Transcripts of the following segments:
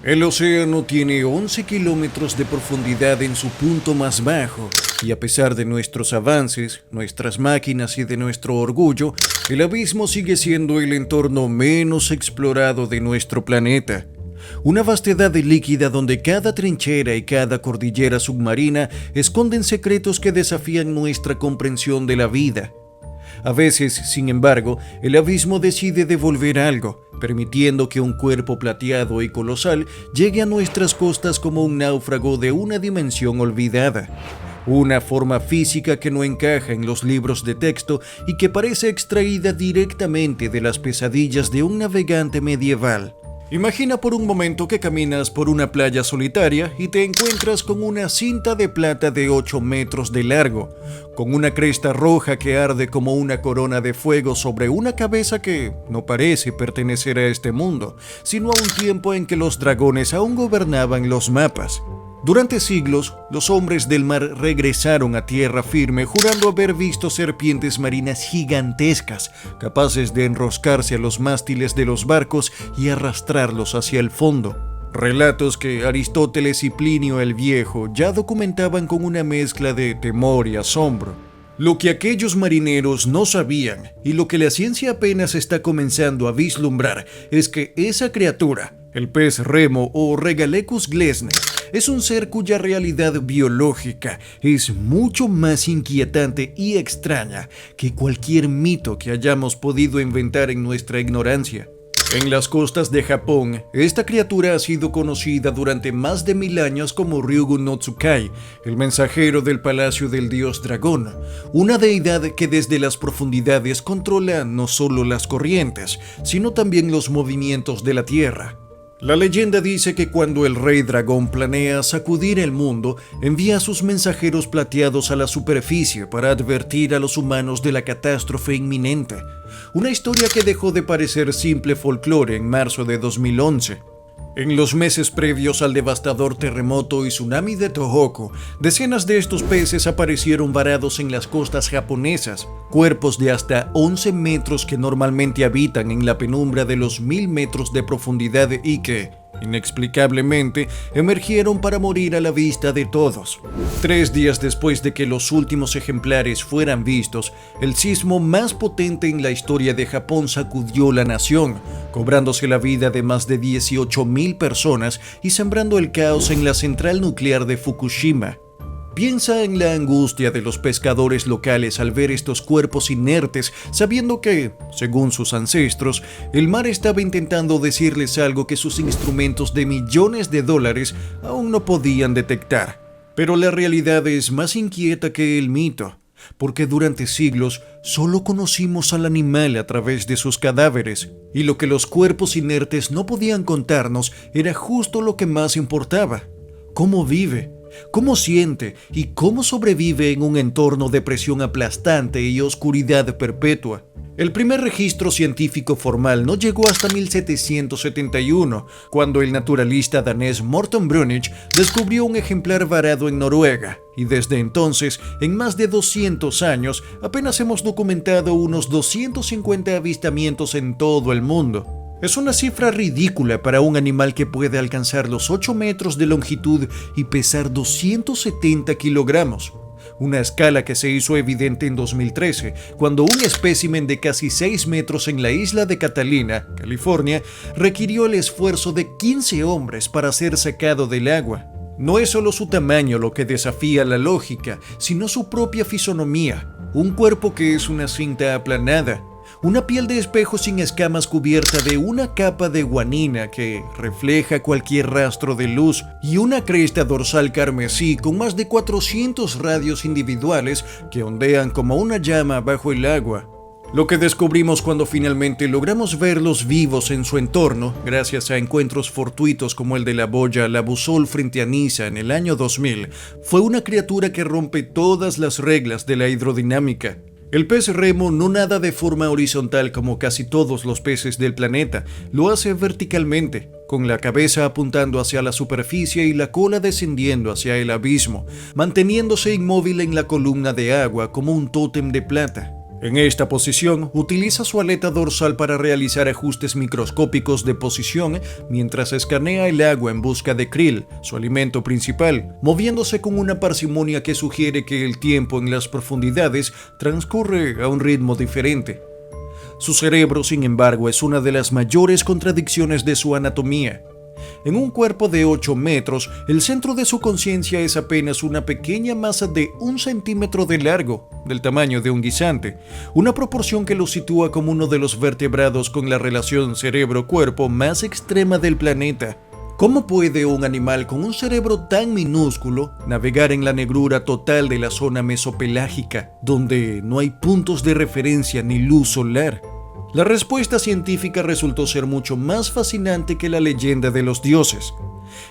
El océano tiene 11 kilómetros de profundidad en su punto más bajo, y a pesar de nuestros avances, nuestras máquinas y de nuestro orgullo, el abismo sigue siendo el entorno menos explorado de nuestro planeta. Una vastedad líquida donde cada trinchera y cada cordillera submarina esconden secretos que desafían nuestra comprensión de la vida. A veces, sin embargo, el abismo decide devolver algo, permitiendo que un cuerpo plateado y colosal llegue a nuestras costas como un náufrago de una dimensión olvidada. Una forma física que no encaja en los libros de texto y que parece extraída directamente de las pesadillas de un navegante medieval. Imagina por un momento que caminas por una playa solitaria y te encuentras con una cinta de plata de 8 metros de largo, con una cresta roja que arde como una corona de fuego sobre una cabeza que no parece pertenecer a este mundo, sino a un tiempo en que los dragones aún gobernaban los mapas. Durante siglos, los hombres del mar regresaron a tierra firme jurando haber visto serpientes marinas gigantescas, capaces de enroscarse a los mástiles de los barcos y arrastrarlos hacia el fondo. Relatos que Aristóteles y Plinio el Viejo ya documentaban con una mezcla de temor y asombro. Lo que aquellos marineros no sabían, y lo que la ciencia apenas está comenzando a vislumbrar, es que esa criatura, el pez remo o Regalecus glesna, es un ser cuya realidad biológica es mucho más inquietante y extraña que cualquier mito que hayamos podido inventar en nuestra ignorancia. En las costas de Japón, esta criatura ha sido conocida durante más de 1000 años como Ryugu no Tsukai, el mensajero del palacio del dios dragón, una deidad que desde las profundidades controla no solo las corrientes, sino también los movimientos de la tierra. La leyenda dice que cuando el rey dragón planea sacudir el mundo, envía a sus mensajeros plateados a la superficie para advertir a los humanos de la catástrofe inminente. Una historia que dejó de parecer simple folclore en marzo de 2011. En los meses previos al devastador terremoto y tsunami de Tohoku, decenas de estos peces aparecieron varados en las costas japonesas, cuerpos de hasta 11 metros que normalmente habitan en la penumbra de los 1000 metros de profundidad y que, inexplicablemente, emergieron para morir a la vista de todos. 3 días después de que los últimos ejemplares fueran vistos, el sismo más potente en la historia de Japón sacudió la nación, cobrándose la vida de más de 18,000 personas y sembrando el caos en la central nuclear de Fukushima. Piensa en la angustia de los pescadores locales al ver estos cuerpos inertes, sabiendo que, según sus ancestros, el mar estaba intentando decirles algo que sus instrumentos de millones de dólares aún no podían detectar. Pero la realidad es más inquieta que el mito, porque durante siglos solo conocimos al animal a través de sus cadáveres, y lo que los cuerpos inertes no podían contarnos era justo lo que más importaba: cómo vive, cómo siente y cómo sobrevive en un entorno de presión aplastante y oscuridad perpetua. El primer registro científico formal no llegó hasta 1771, cuando el naturalista danés Morten Brunich descubrió un ejemplar varado en Noruega, y desde entonces, en más de 200 años, apenas hemos documentado unos 250 avistamientos en todo el mundo. Es una cifra ridícula para un animal que puede alcanzar los 8 metros de longitud y pesar 270 kilogramos. Una escala que se hizo evidente en 2013, cuando un espécimen de casi 6 metros en la isla de Catalina, California, requirió el esfuerzo de 15 hombres para ser sacado del agua. No es solo su tamaño lo que desafía la lógica, sino su propia fisonomía, un cuerpo que es una cinta aplanada, una piel de espejo sin escamas cubierta de una capa de guanina que refleja cualquier rastro de luz y una cresta dorsal carmesí con más de 400 radios individuales que ondean como una llama bajo el agua. Lo que descubrimos cuando finalmente logramos verlos vivos en su entorno, gracias a encuentros fortuitos como el de la boya Labusol frente a Niza en el año 2000, fue una criatura que rompe todas las reglas de la hidrodinámica. El pez remo no nada de forma horizontal como casi todos los peces del planeta, lo hace verticalmente, con la cabeza apuntando hacia la superficie y la cola descendiendo hacia el abismo, manteniéndose inmóvil en la columna de agua como un tótem de plata. En esta posición, utiliza su aleta dorsal para realizar ajustes microscópicos de posición mientras escanea el agua en busca de krill, su alimento principal, moviéndose con una parsimonia que sugiere que el tiempo en las profundidades transcurre a un ritmo diferente. Su cerebro, sin embargo, es una de las mayores contradicciones de su anatomía. En un cuerpo de 8 metros, el centro de su conciencia es apenas una pequeña masa de 1 centímetro de largo, del tamaño de un guisante, una proporción que lo sitúa como uno de los vertebrados con la relación cerebro-cuerpo más extrema del planeta. ¿Cómo puede un animal con un cerebro tan minúsculo navegar en la negrura total de la zona mesopelágica, donde no hay puntos de referencia ni luz solar? La respuesta científica resultó ser mucho más fascinante que la leyenda de los dioses.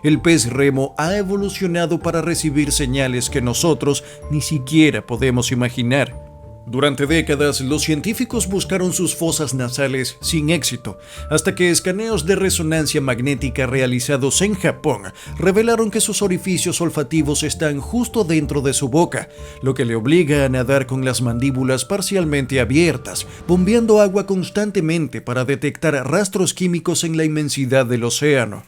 El pez remo ha evolucionado para recibir señales que nosotros ni siquiera podemos imaginar. Durante décadas, los científicos buscaron sus fosas nasales sin éxito, hasta que escaneos de resonancia magnética realizados en Japón revelaron que sus orificios olfativos están justo dentro de su boca, lo que le obliga a nadar con las mandíbulas parcialmente abiertas, bombeando agua constantemente para detectar rastros químicos en la inmensidad del océano.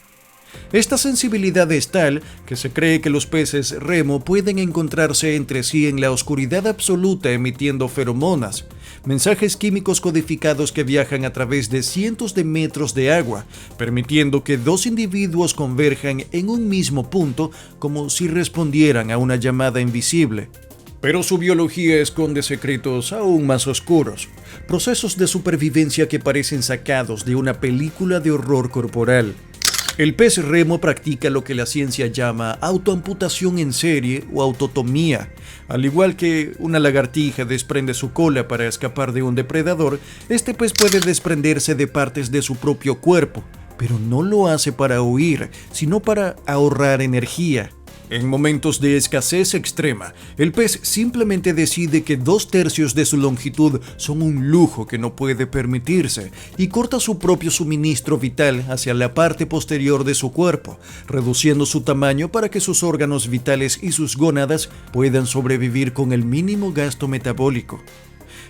Esta sensibilidad es tal que se cree que los peces remo pueden encontrarse entre sí en la oscuridad absoluta emitiendo feromonas, mensajes químicos codificados que viajan a través de cientos de metros de agua, permitiendo que dos individuos converjan en un mismo punto como si respondieran a una llamada invisible. Pero su biología esconde secretos aún más oscuros, procesos de supervivencia que parecen sacados de una película de horror corporal. El pez remo practica lo que la ciencia llama autoamputación en serie o autotomía. Al igual que una lagartija desprende su cola para escapar de un depredador, este pez puede desprenderse de partes de su propio cuerpo, pero no lo hace para huir, sino para ahorrar energía. En momentos de escasez extrema, el pez simplemente decide que 2/3 de su longitud son un lujo que no puede permitirse y corta su propio suministro vital hacia la parte posterior de su cuerpo, reduciendo su tamaño para que sus órganos vitales y sus gónadas puedan sobrevivir con el mínimo gasto metabólico.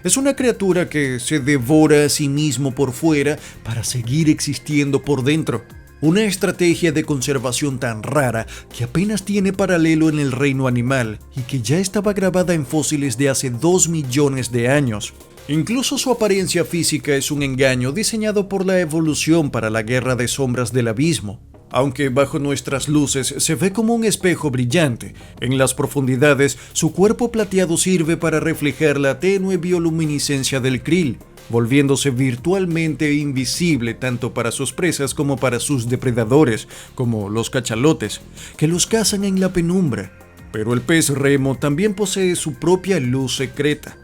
Es una criatura que se devora a sí mismo por fuera para seguir existiendo por dentro. Una estrategia de conservación tan rara que apenas tiene paralelo en el reino animal y que ya estaba grabada en fósiles de hace 2 millones de años. Incluso su apariencia física es un engaño diseñado por la evolución para la guerra de sombras del abismo. Aunque bajo nuestras luces se ve como un espejo brillante, en las profundidades su cuerpo plateado sirve para reflejar la tenue bioluminiscencia del krill, volviéndose virtualmente invisible tanto para sus presas como para sus depredadores, como los cachalotes, que los cazan en la penumbra. Pero el pez remo también posee su propia luz secreta.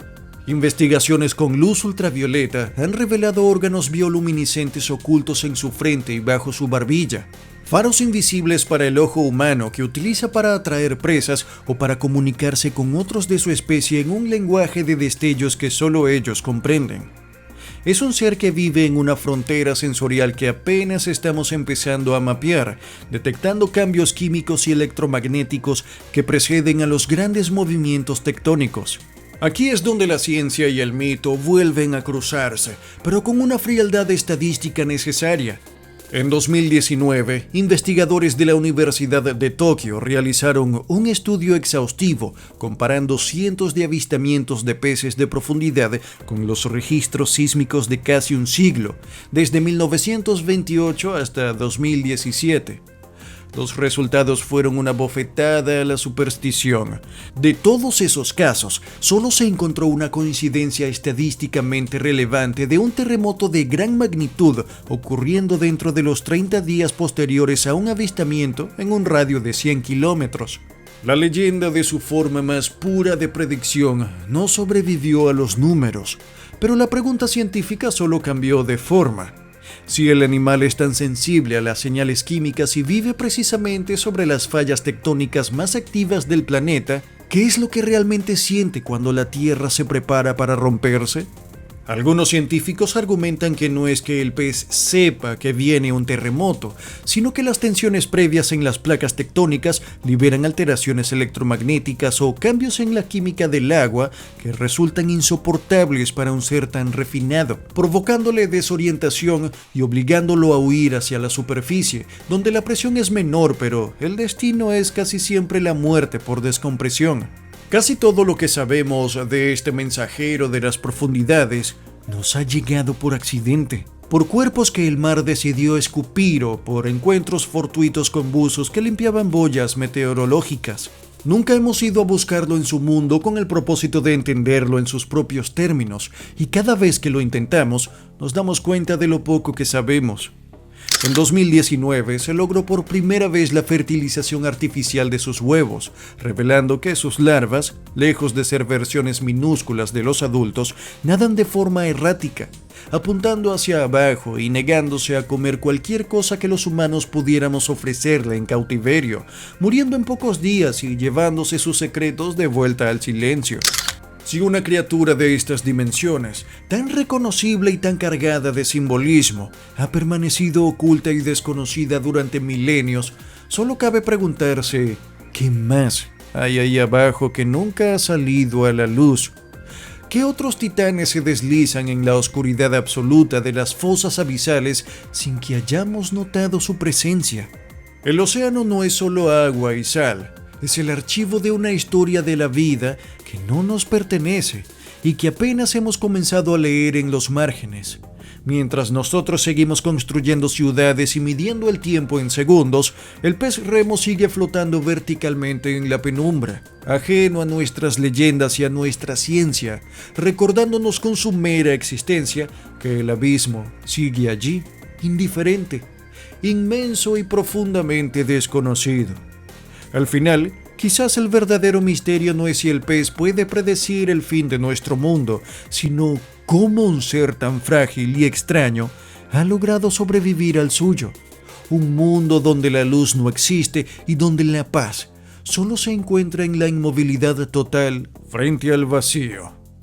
Investigaciones con luz ultravioleta han revelado órganos bioluminiscentes ocultos en su frente y bajo su barbilla, faros invisibles para el ojo humano que utiliza para atraer presas o para comunicarse con otros de su especie en un lenguaje de destellos que solo ellos comprenden. Es un ser que vive en una frontera sensorial que apenas estamos empezando a mapear, detectando cambios químicos y electromagnéticos que preceden a los grandes movimientos tectónicos. Aquí es donde la ciencia y el mito vuelven a cruzarse, pero con una frialdad estadística necesaria. En 2019, investigadores de la Universidad de Tokio realizaron un estudio exhaustivo comparando cientos de avistamientos de peces de profundidad con los registros sísmicos de casi un siglo, desde 1928 hasta 2017. Los resultados fueron una bofetada a la superstición. De todos esos casos, solo se encontró una coincidencia estadísticamente relevante de un terremoto de gran magnitud ocurriendo dentro de los 30 días posteriores a un avistamiento en un radio de 100 kilómetros. La leyenda de su forma más pura de predicción no sobrevivió a los números, pero la pregunta científica solo cambió de forma. Si el animal es tan sensible a las señales químicas y vive precisamente sobre las fallas tectónicas más activas del planeta, ¿qué es lo que realmente siente cuando la Tierra se prepara para romperse? Algunos científicos argumentan que no es que el pez sepa que viene un terremoto, sino que las tensiones previas en las placas tectónicas liberan alteraciones electromagnéticas o cambios en la química del agua que resultan insoportables para un ser tan refinado, provocándole desorientación y obligándolo a huir hacia la superficie, donde la presión es menor, pero el destino es casi siempre la muerte por descompresión. Casi todo lo que sabemos de este mensajero de las profundidades nos ha llegado por accidente, por cuerpos que el mar decidió escupir o por encuentros fortuitos con buzos que limpiaban boyas meteorológicas. Nunca hemos ido a buscarlo en su mundo con el propósito de entenderlo en sus propios términos, y cada vez que lo intentamos nos damos cuenta de lo poco que sabemos. En 2019 se logró por primera vez la fertilización artificial de sus huevos, revelando que sus larvas, lejos de ser versiones minúsculas de los adultos, nadan de forma errática, apuntando hacia abajo y negándose a comer cualquier cosa que los humanos pudiéramos ofrecerle en cautiverio, muriendo en pocos días y llevándose sus secretos de vuelta al silencio. Si una criatura de estas dimensiones, tan reconocible y tan cargada de simbolismo, ha permanecido oculta y desconocida durante milenios, solo cabe preguntarse, ¿qué más hay ahí abajo que nunca ha salido a la luz? ¿Qué otros titanes se deslizan en la oscuridad absoluta de las fosas abisales sin que hayamos notado su presencia? El océano no es solo agua y sal. Es el archivo de una historia de la vida que no nos pertenece y que apenas hemos comenzado a leer en los márgenes. Mientras nosotros seguimos construyendo ciudades y midiendo el tiempo en segundos, el pez remo sigue flotando verticalmente en la penumbra, ajeno a nuestras leyendas y a nuestra ciencia, recordándonos con su mera existencia que el abismo sigue allí, indiferente, inmenso y profundamente desconocido. Al final, quizás el verdadero misterio no es si el pez puede predecir el fin de nuestro mundo, sino cómo un ser tan frágil y extraño ha logrado sobrevivir al suyo. Un mundo donde la luz no existe y donde la paz solo se encuentra en la inmovilidad total frente al vacío.